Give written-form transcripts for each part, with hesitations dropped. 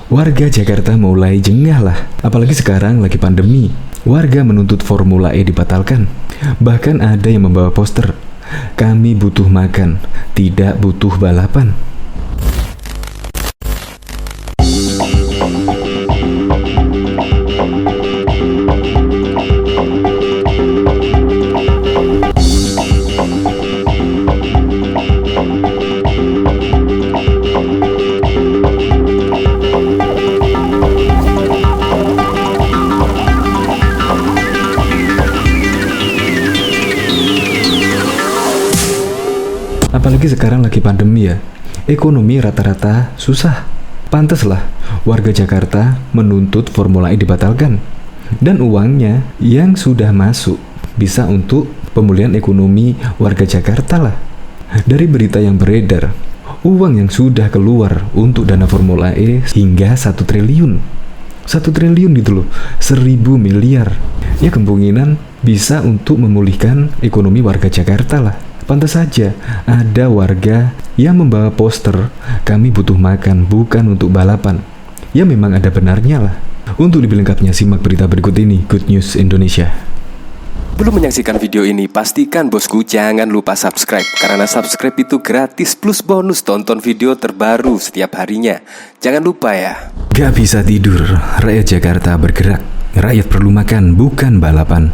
Warga Jakarta mulai jengah lah, apalagi sekarang lagi pandemi. Warga menuntut Formula E dibatalkan. Bahkan ada yang membawa poster, "Kami butuh makan, tidak butuh balapan." Apalagi sekarang lagi pandemi ya, ekonomi rata-rata susah. Pantaslah warga Jakarta menuntut Formula E dibatalkan. Dan uangnya yang sudah masuk bisa untuk pemulihan ekonomi warga Jakarta lah. Dari berita yang beredar, uang yang sudah keluar untuk dana Formula E hingga 1 triliun. 1 triliun gitu loh, 1.000 miliar. Ya kemungkinan bisa untuk memulihkan ekonomi warga Jakarta lah. Pantas saja ada warga yang membawa poster, "Kami butuh makan, bukan untuk balapan." Ya memang ada benarnya lah. Untuk lebih lengkapnya simak berita berikut ini, Good News Indonesia. Belum menyaksikan video ini, pastikan bosku jangan lupa subscribe. Karena subscribe itu gratis plus bonus tonton video terbaru setiap harinya. Jangan lupa ya. Gak bisa tidur, rakyat Jakarta bergerak. Rakyat perlu makan, bukan balapan.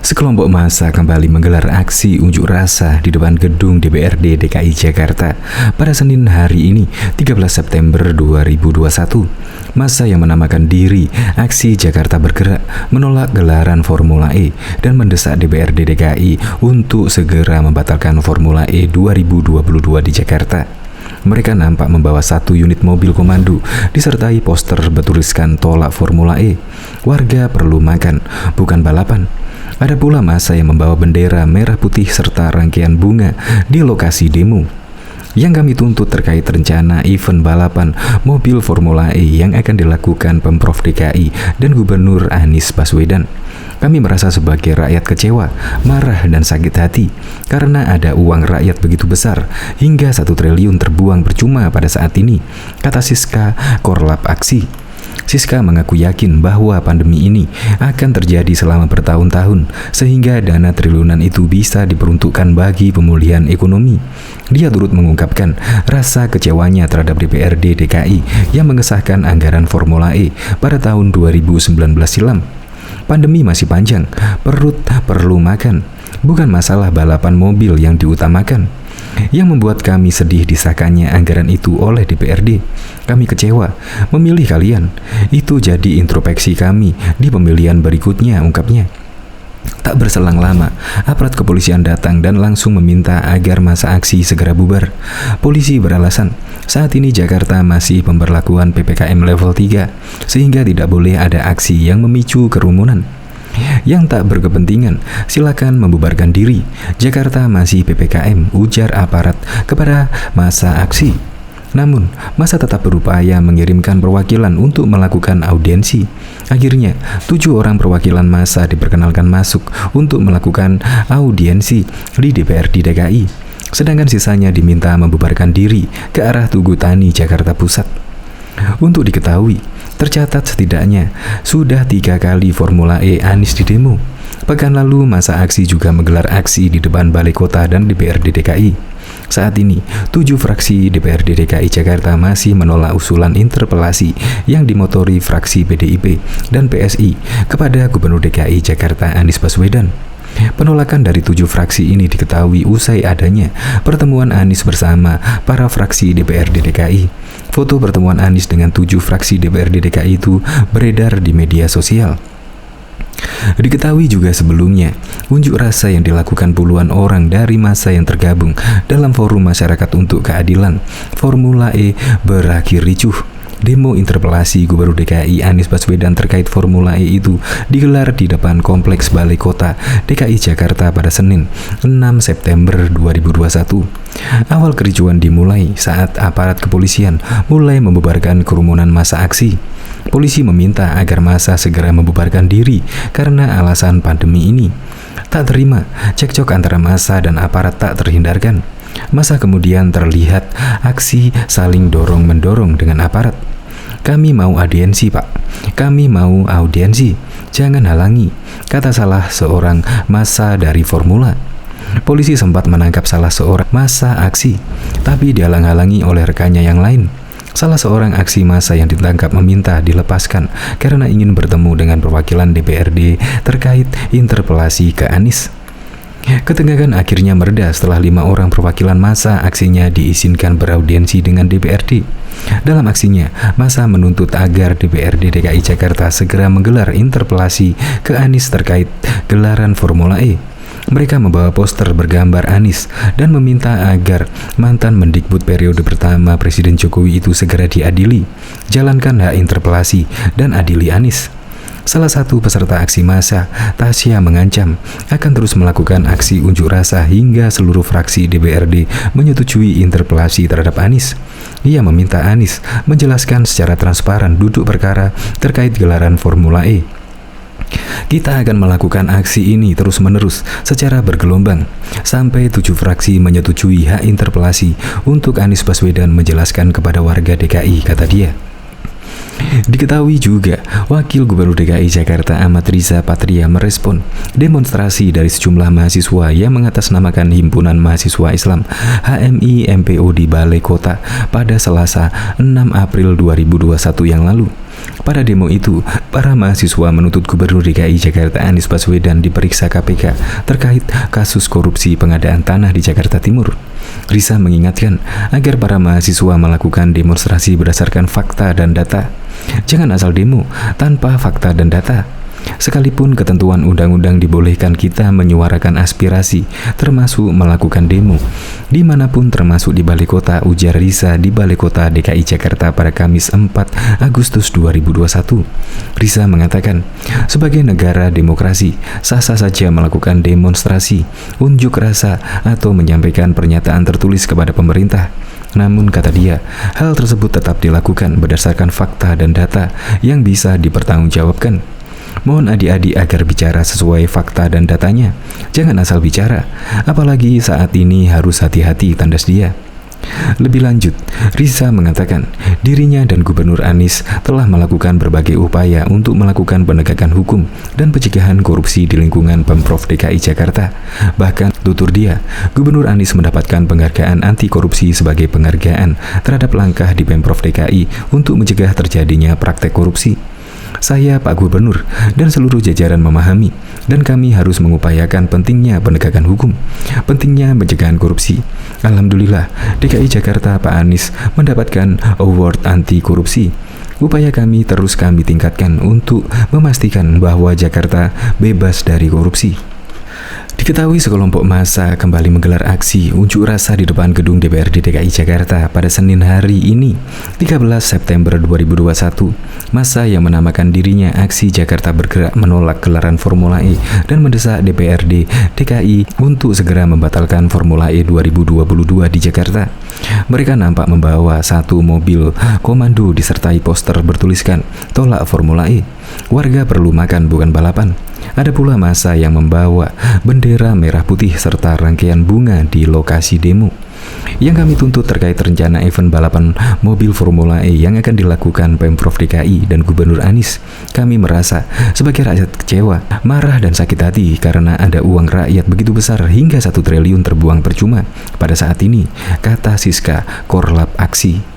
Sekelompok massa kembali menggelar aksi unjuk rasa di depan gedung DPRD DKI Jakarta pada Senin hari ini, 13 September 2021. Massa yang menamakan diri Aksi Jakarta Bergerak menolak gelaran Formula E dan mendesak DPRD DKI untuk segera membatalkan Formula E 2022 di Jakarta. Mereka nampak membawa 1 unit mobil komando disertai poster bertuliskan "Tolak Formula E. Warga perlu makan, bukan balapan." Ada pula massa yang membawa bendera merah putih serta rangkaian bunga di lokasi demo. Yang kami tuntut terkait rencana event balapan mobil Formula E yang akan dilakukan Pemprov DKI dan Gubernur Anies Baswedan. Kami merasa sebagai rakyat kecewa, marah dan sakit hati karena ada uang rakyat begitu besar hingga 1 triliun terbuang percuma pada saat ini, kata Siska Korlap Aksi. Siska mengaku yakin bahwa pandemi ini akan terjadi selama bertahun-tahun sehingga dana triliunan itu bisa diperuntukkan bagi pemulihan ekonomi. Dia turut mengungkapkan rasa kecewanya terhadap DPRD DKI yang mengesahkan anggaran Formula E pada tahun 2019 silam. Pandemi masih panjang, perut perlu makan, bukan masalah balapan mobil yang diutamakan. Yang membuat kami sedih disahkannya anggaran itu oleh DPRD. Kami kecewa memilih kalian. Itu jadi introspeksi kami di pemilihan berikutnya, ungkapnya. Tak berselang lama, aparat kepolisian datang dan langsung meminta agar masa aksi segera bubar. Polisi beralasan, saat ini Jakarta masih pemberlakuan PPKM level 3, sehingga tidak boleh ada aksi yang memicu kerumunan. Yang tak berkepentingan, silakan membubarkan diri. Jakarta masih PPKM, ujar aparat kepada massa aksi. Namun, massa tetap berupaya mengirimkan perwakilan untuk melakukan audiensi. Akhirnya, 7 orang perwakilan massa diperkenalkan masuk untuk melakukan audiensi di DPRD DKI. Sedangkan sisanya diminta membubarkan diri ke arah Tugu Tani, Jakarta Pusat. Untuk diketahui, tercatat setidaknya sudah 3 kali Formula E Anies didemo. Pekan lalu massa aksi juga menggelar aksi di depan Balai Kota dan DPRD DKI. Saat ini, 7 fraksi DPRD DKI Jakarta masih menolak usulan interpelasi yang dimotori fraksi PDIP dan PSI kepada Gubernur DKI Jakarta Anies Baswedan. Penolakan dari 7 fraksi ini diketahui usai adanya pertemuan Anies bersama para fraksi DPRD DKI. Foto pertemuan Anies dengan 7 fraksi DPRD DKI itu beredar di media sosial. Diketahui juga sebelumnya, unjuk rasa yang dilakukan puluhan orang dari massa yang tergabung dalam Forum Masyarakat untuk Keadilan Formula E berakhir ricuh. Demo interpelasi Gubernur DKI Anies Baswedan terkait Formula E itu digelar di depan Kompleks Balai Kota DKI Jakarta pada Senin 6 September 2021. Awal kericuan dimulai saat aparat kepolisian mulai membubarkan kerumunan massa aksi. Polisi meminta agar massa segera membubarkan diri karena alasan pandemi ini. Tak terima, cekcok antara massa dan aparat tak terhindarkan. Massa kemudian terlihat aksi saling dorong-mendorong dengan aparat. Kami mau audiensi, Pak. Kami mau audiensi. Jangan halangi, kata salah seorang massa dari Formula. Polisi sempat menangkap salah seorang massa aksi, tapi dihalang-halangi oleh rekannya yang lain. Salah seorang aksi massa yang ditangkap meminta dilepaskan karena ingin bertemu dengan perwakilan DPRD terkait interpelasi ke Anies. Ketegangan akhirnya mereda setelah 5 orang perwakilan massa aksinya diizinkan beraudiensi dengan DPRD. Dalam aksinya, massa menuntut agar DPRD DKI Jakarta segera menggelar interpelasi ke Anies terkait gelaran Formula E. Mereka membawa poster bergambar Anies dan meminta agar mantan Mendikbud periode pertama Presiden Jokowi itu segera diadili, jalankan hak interpelasi, dan adili Anies. Salah satu peserta aksi massa, Tasya, mengancam akan terus melakukan aksi unjuk rasa hingga seluruh fraksi DPRD menyetujui interpelasi terhadap Anies. Ia meminta Anies menjelaskan secara transparan duduk perkara terkait gelaran Formula E. Kita akan melakukan aksi ini terus-menerus secara bergelombang sampai 7 fraksi menyetujui hak interpelasi untuk Anies Baswedan menjelaskan kepada warga DKI, kata dia. Diketahui juga, Wakil Gubernur DKI Jakarta Ahmad Riza Patria merespon demonstrasi dari sejumlah mahasiswa yang mengatasnamakan Himpunan Mahasiswa Islam HMI MPO di Balai Kota pada Selasa 6 April 2021 yang lalu. Pada demo itu, para mahasiswa menuntut Gubernur DKI Jakarta Anies Baswedan diperiksa KPK terkait kasus korupsi pengadaan tanah di Jakarta Timur. Riza mengingatkan agar para mahasiswa melakukan demonstrasi berdasarkan fakta dan data. Jangan asal demo tanpa fakta dan data. Sekalipun ketentuan undang-undang dibolehkan kita menyuarakan aspirasi, termasuk melakukan demo dimanapun termasuk di Balai Kota, ujar Riza di Balai Kota DKI Jakarta pada Kamis 4 Agustus 2021. Riza mengatakan, sebagai negara demokrasi, sah-sah saja melakukan demonstrasi, unjuk rasa, atau menyampaikan pernyataan tertulis kepada pemerintah. Namun, kata dia, hal tersebut tetap dilakukan berdasarkan fakta dan data yang bisa dipertanggungjawabkan. Mohon adik-adik agar bicara sesuai fakta dan datanya. Jangan asal bicara, apalagi saat ini harus hati-hati, tandas dia. Lebih lanjut, Riza mengatakan dirinya dan Gubernur Anies telah melakukan berbagai upaya untuk melakukan penegakan hukum dan pencegahan korupsi di lingkungan Pemprov DKI Jakarta. Bahkan, tutur dia, Gubernur Anies mendapatkan penghargaan anti korupsi sebagai penghargaan terhadap langkah di Pemprov DKI untuk mencegah terjadinya praktek korupsi. Saya, Pak Gubernur, dan seluruh jajaran memahami, dan kami harus mengupayakan pentingnya penegakan hukum, pentingnya pencegahan korupsi. Alhamdulillah, DKI Jakarta Pak Anies mendapatkan award anti korupsi. Upaya kami terus kami tingkatkan untuk memastikan bahwa Jakarta bebas dari korupsi. Diketahui sekelompok massa kembali menggelar aksi unjuk rasa di depan gedung DPRD DKI Jakarta pada Senin hari ini, 13 September 2021. Massa yang menamakan dirinya Aksi Jakarta Bergerak menolak gelaran Formula E dan mendesak DPRD DKI untuk segera membatalkan Formula E 2022 di Jakarta. Mereka nampak membawa satu mobil komando disertai poster bertuliskan "Tolak Formula E". Warga perlu makan, bukan balapan. Ada pula massa yang membawa bendera merah putih serta rangkaian bunga di lokasi demo. Yang kami tuntut terkait rencana event balapan mobil Formula E yang akan dilakukan Pemprov DKI dan Gubernur Anies. Kami merasa sebagai rakyat kecewa, marah dan sakit hati karena ada uang rakyat begitu besar hingga 1 triliun terbuang percuma pada saat ini, kata Siska Korlap Aksi.